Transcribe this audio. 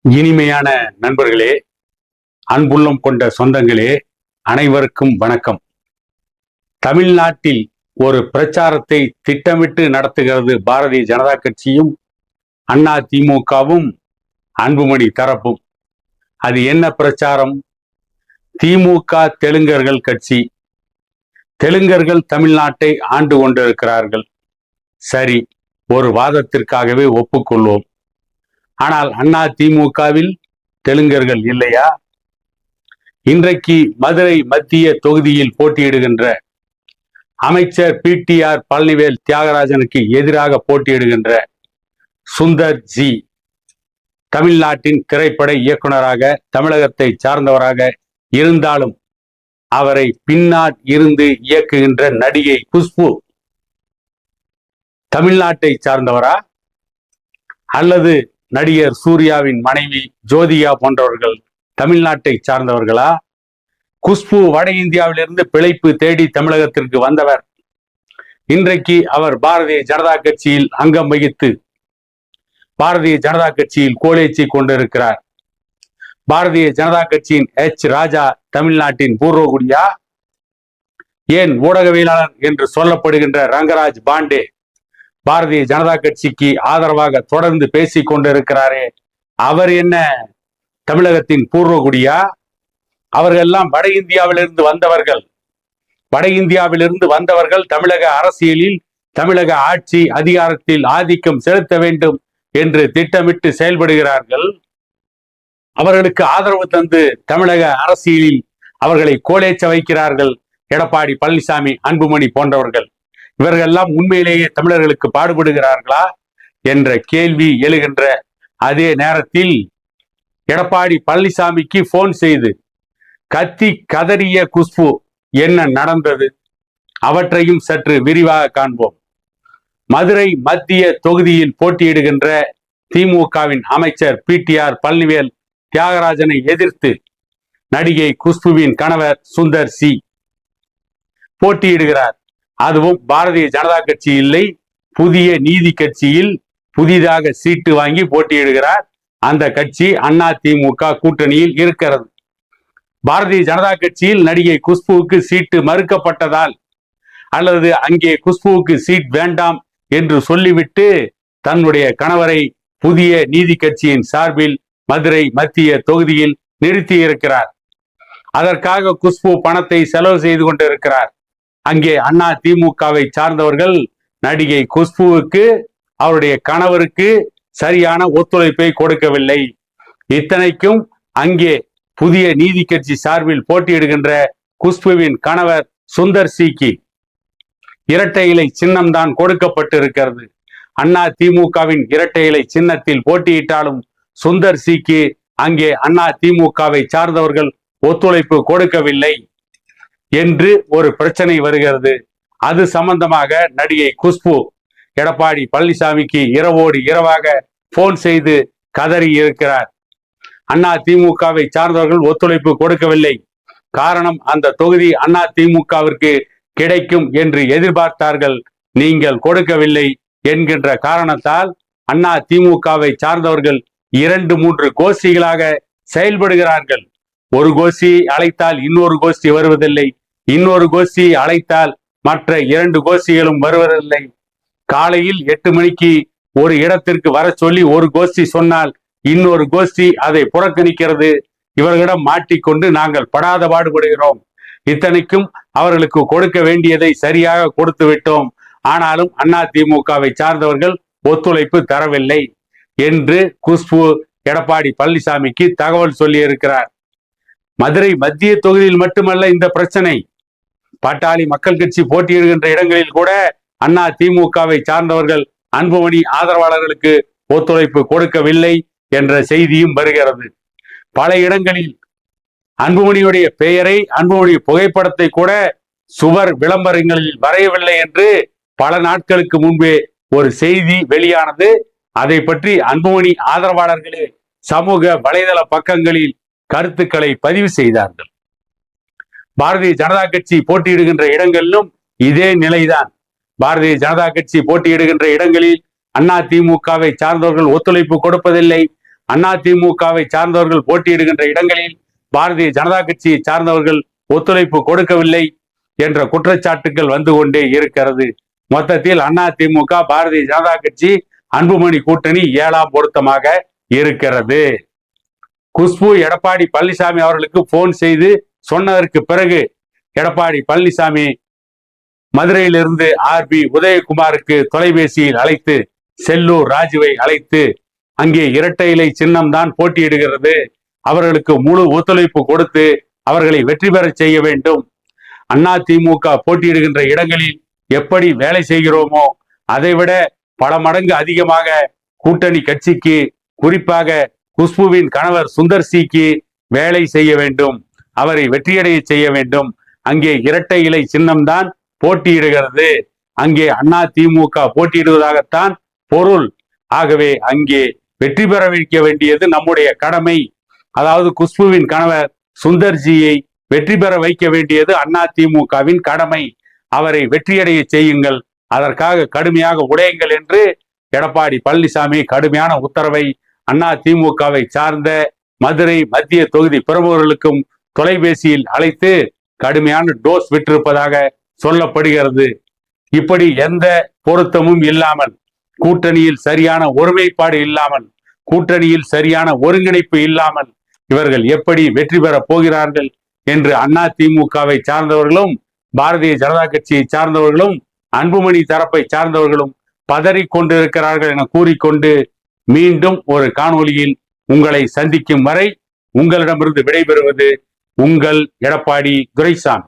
இனிமையான நண்பர்களே, அன்புள்ளம் கொண்ட சொந்தங்களே, அனைவருக்கும் வணக்கம். தமிழ்நாட்டில் ஒரு பிரச்சாரத்தை திட்டமிட்டு நடத்துகிறது பாரதிய ஜனதா கட்சியும் அண்ணா திமுகவும் அன்புமணி தரப்பும். அது என்ன பிரச்சாரம்? திமுக தெலுங்கர்கள் கட்சி. தெலுங்கர்கள் தமிழ்நாட்டை ஆண்டு கொண்டிருக்கிறார்கள். சரி, ஒரு வாதத்திற்காகவே ஒப்புக்கொள்வோம். ஆனால் அண்ணா திமுகவில் தெலுங்கர்கள் இல்லையா? இன்றைக்கு மதுரை மத்திய தொகுதியில் போட்டியிடுகின்ற அமைச்சர் PTR பழனிவேல் தியாகராஜனுக்கு எதிராக போட்டியிடுகின்ற சுந்தர் ஜி தமிழ்நாட்டின் திரைப்பட இயக்குனராக தமிழகத்தை சார்ந்தவராக இருந்தாலும் அவரை பின்னால் இருந்து இயக்குகின்ற நடிகை குஷ்பு தமிழ்நாட்டை சார்ந்தவரா அல்லது நடிகர் சூர்யாவின் மனைவி ஜோதிகா போன்றவர்கள் தமிழ்நாட்டை சார்ந்தவர்களா? குஷ்பு வட இந்தியாவிலிருந்து பிழைப்பு தேடி தமிழகத்திற்கு வந்தவர். இன்றைக்கு அவர் பாரதிய ஜனதா கட்சியில் அங்கம் வகித்து பாரதிய ஜனதா கட்சியில் கோலேச்சி கொண்டிருக்கிறார். பாரதிய ஜனதா கட்சியின் ராஜா தமிழ்நாட்டின் பூர்வகுடியா? ஏன் ஊடகவியலாளர் என்று சொல்லப்படுகின்ற ரங்கராஜ் பாண்டே பாரதிய ஜனதா கட்சிக்கு ஆதரவாக தொடர்ந்து பேசிக் கொண்டிருக்கிறாரே, அவர் என்ன தமிழகத்தின் பூர்வகுடியா? அவர்கள் எல்லாம் வட இந்தியாவிலிருந்து வந்தவர்கள். வட இந்தியாவிலிருந்து வந்தவர்கள் தமிழக அரசியலில், தமிழக ஆட்சி அதிகாரத்தில் ஆதிக்கம் செலுத்த வேண்டும் என்று திட்டமிட்டு செயல்படுகிறார்கள். அவர்களுக்கு ஆதரவு தந்து தமிழக அரசியலில் அவர்களை கோலேச்ச வைக்கிறார்கள் எடப்பாடி பழனிசாமி, அன்புமணி போன்றவர்கள். இவர்கள் எல்லாம் உண்மையிலேயே தமிழர்களுக்கு பாடுபடுகிறார்களா என்ற கேள்வி எழுகின்ற அதே நேரத்தில் எடப்பாடி பழனிசாமிக்கு போன் செய்து கத்தி கதறிய குஷ்பு என்ன நடந்தது? அவற்றையும் சற்று விரிவாக காண்போம். மதுரை மத்திய தொகுதியில் போட்டியிடுகின்ற திமுகவின் அமைச்சர் PTR பழனிவேல் தியாகராஜனை எதிர்த்து நடிகை குஷ்புவின் கணவர் சுந்தர் சி போட்டியிடுகிறார். அதுவும் பாரதிய ஜனதா கட்சி இல்லை, புதிய நீதி கட்சியில் புதிதாக சீட்டு வாங்கி போட்டியிடுகிறார். அந்த கட்சி அண்ணா திமுக கூட்டணியில் இருக்கிறது. பாரதிய ஜனதா கட்சியில் நடிகை குஷ்புவுக்கு சீட்டு மறுக்கப்பட்டதால் அல்லது அங்கே குஷ்புவுக்கு சீட் வேண்டாம் என்று சொல்லிவிட்டு தன்னுடைய கணவரை புதிய நீதி கட்சியின் சார்பில் மதுரை மத்திய தொகுதியில் நிறுத்தி இருக்கிறார். அதற்காக குஷ்பு பணத்தை செலவு செய்து கொண்டிருக்கிறார். அங்கே அண்ணா திமுகவை சார்ந்தவர்கள் நடிகை குஷ்புவுக்கு அவருடைய கணவருக்கு சரியான ஒத்துழைப்பை கொடுக்கவில்லை. இத்தனைக்கும் அங்கே புதிய நீதி கட்சி சார்பில் போட்டியிடுகின்ற குஷ்புவின் கணவர் சுந்தர் சிக்கு இரட்டை இலை சின்னம் தான் கொடுக்கப்பட்டிருக்கிறது. அண்ணா திமுகவின் இரட்டை இலை சின்னத்தில் போட்டியிட்டாலும் சுந்தர் சிக்கு அங்கே அண்ணா திமுகவை சார்ந்தவர்கள் ஒத்துழைப்பு கொடுக்கவில்லை என்று ஒரு பிரச்சனை வருகிறது. அது சம்பந்தமாக நடிகை குஷ்பு எடப்பாடி பழனிசாமிக்கு இரவோடு இரவாக போன் செய்து கதறி இருக்கிறார். அண்ணா திமுகவை சார்ந்தவர்கள் ஒத்துழைப்பு கொடுக்கவில்லை. காரணம், அந்த தொகுதி அண்ணா திமுகவிற்கு கிடைக்கும் என்று எதிர்பார்த்தார்கள், நீங்கள் கொடுக்கவில்லை என்கின்ற காரணத்தால் அண்ணா திமுகவை சார்ந்தவர்கள் 2-3 கோஷ்டிகளாக செயல்படுகிறார்கள். ஒரு கோஷ்டி அழைத்தால் இன்னொரு கோஷ்டி வருவதில்லை, இன்னொரு கோஷ்டி அழைத்தால் மற்ற 2 கோஷ்டிகளும் வருவதில்லை. காலையில் 8 மணிக்கு ஒரு இடத்திற்கு வர சொல்லி ஒரு கோஷ்டி சொன்னால் இன்னொரு கோஷ்டி அதை புறக்கணிக்கிறது. இவர்களிடம் மாட்டிக்கொண்டு நாங்கள் படாத பாடுபடுகிறோம். இத்தனைக்கும் அவர்களுக்கு கொடுக்க வேண்டியதை சரியாக கொடுத்து விட்டோம், ஆனாலும் அண்ணா திமுகவை சார்ந்தவர்கள் ஒத்துழைப்பு தரவில்லை என்று குஷ்பு எடப்பாடி பழனிசாமிக்கு தகவல் சொல்லி இருக்கிறார். மதுரை மத்திய தொகுதியில் மட்டுமல்ல இந்த பிரச்சனை. பாட்டாளி மக்கள் கட்சி போட்டியிடுகின்ற இடங்களில் கூட அண்ணா திமுகவை சார்ந்தவர்கள் அன்புமணி ஆதரவாளர்களுக்கு ஒத்துழைப்பு கொடுக்கவில்லை என்ற செய்தியும் வருகிறது. பல இடங்களில் அன்புமணியுடைய பெயரை, அன்புமணி புகைப்படத்தை கூட சுவர் விளம்பரங்களில் வரையவில்லை என்று பல நாட்களுக்கு முன்பே ஒரு செய்தி வெளியானது. அதை பற்றி அன்புமணி ஆதரவாளர்களே சமூக வலைதள பக்கங்களில் கருத்துக்களை பதிவு செய்தார்கள். பாரதிய ஜனதா கட்சி போட்டியிடுகின்ற இடங்களிலும் இதே நிலைதான். பாரதிய ஜனதா கட்சி போட்டியிடுகின்ற இடங்களில் அண்ணா திமுகவை சார்ந்தவர்கள் ஒத்துழைப்பு கொடுப்பதில்லை. அதிமுகவை சார்ந்தவர்கள் போட்டியிடுகின்ற இடங்களில் பாரதிய ஜனதா கட்சியை சார்ந்தவர்கள் ஒத்துழைப்பு கொடுக்கவில்லை என்ற குற்றச்சாட்டுகள் வந்து கொண்டே இருக்கிறது. மொத்தத்தில் அதிமுக பாரதிய ஜனதா கட்சி அன்புமணி கூட்டணி 7ஆம் பொருத்தமாக இருக்கிறது. குஷ்பு எடப்பாடி பழனிசாமி அவர்களுக்கு போன் செய்து சொன்னதற்கு பிறகு எடப்பாடி பழனிசாமி மதுரையிலிருந்து RB உதயகுமாருக்கு தொலைபேசியில் அழைத்து செல்லூர் ராஜுவை அழைத்து அங்கே இரட்டை இலை சின்னம் தான் போட்டியிடுகிறது, அவர்களுக்கு முழு ஒத்துழைப்பு கொடுத்து அவர்களை வெற்றி பெற செய்ய வேண்டும். அதிமுக போட்டியிடுகின்ற இடங்களில் எப்படி வேலை செய்கிறோமோ அதைவிட பல மடங்கு அதிகமாக கூட்டணி கட்சிக்கு, குறிப்பாக குஷ்புவின் கணவர் சுந்தர் சிக்கு வேலை செய்ய வேண்டும், அவரை வெற்றியடைய செய்ய வேண்டும். அங்கே இரட்டை இலை சின்னம்தான் போட்டியிடுகிறது, அங்கே அதிமுக போட்டியிடுவதாகத்தான் பொருள். ஆகவே அங்கே வெற்றி பெற வைக்க வேண்டியது நம்முடைய கடமை. அதாவது குஷ்புவின் கணவர் சுந்தர்ஜியை வெற்றி பெற வைக்க வேண்டியது அதிமுகவின் கடமை. அவரை வெற்றியடைய செய்யுங்கள், அதற்காக கடுமையாக உழையுங்கள் என்று எடப்பாடி பழனிசாமி கடுமையான உத்தரவை அதிமுகவை சார்ந்த மதுரை மத்திய தொகுதி பிரமுகர்களுக்கும் தொலைபேசியில் அழைத்து கடுமையான டோஸ் விட்டிருப்பதாக சொல்லப்படுகிறது. இப்படி எந்த பொருத்தமும் இல்லாமல், கூட்டணியில் சரியான ஒருமைப்பாடு இல்லாமல், கூட்டணியில் சரியான ஒருங்கிணைப்பு இல்லாமல் இவர்கள் எப்படி வெற்றி பெற போகிறார்கள் என்று அதிமுகவை சார்ந்தவர்களும் பாரதிய ஜனதா கட்சியை சார்ந்தவர்களும் அன்புமணி தரப்பை சார்ந்தவர்களும் பதறிக் கொண்டிருக்கிறார்கள் என கூறிக்கொண்டு மீண்டும் ஒரு காணொளியில் உங்களை சந்திக்கும் வரை உங்களிடமிருந்து விடைபெறுவது உங்கள் எடப்பாடி துரைசாமி.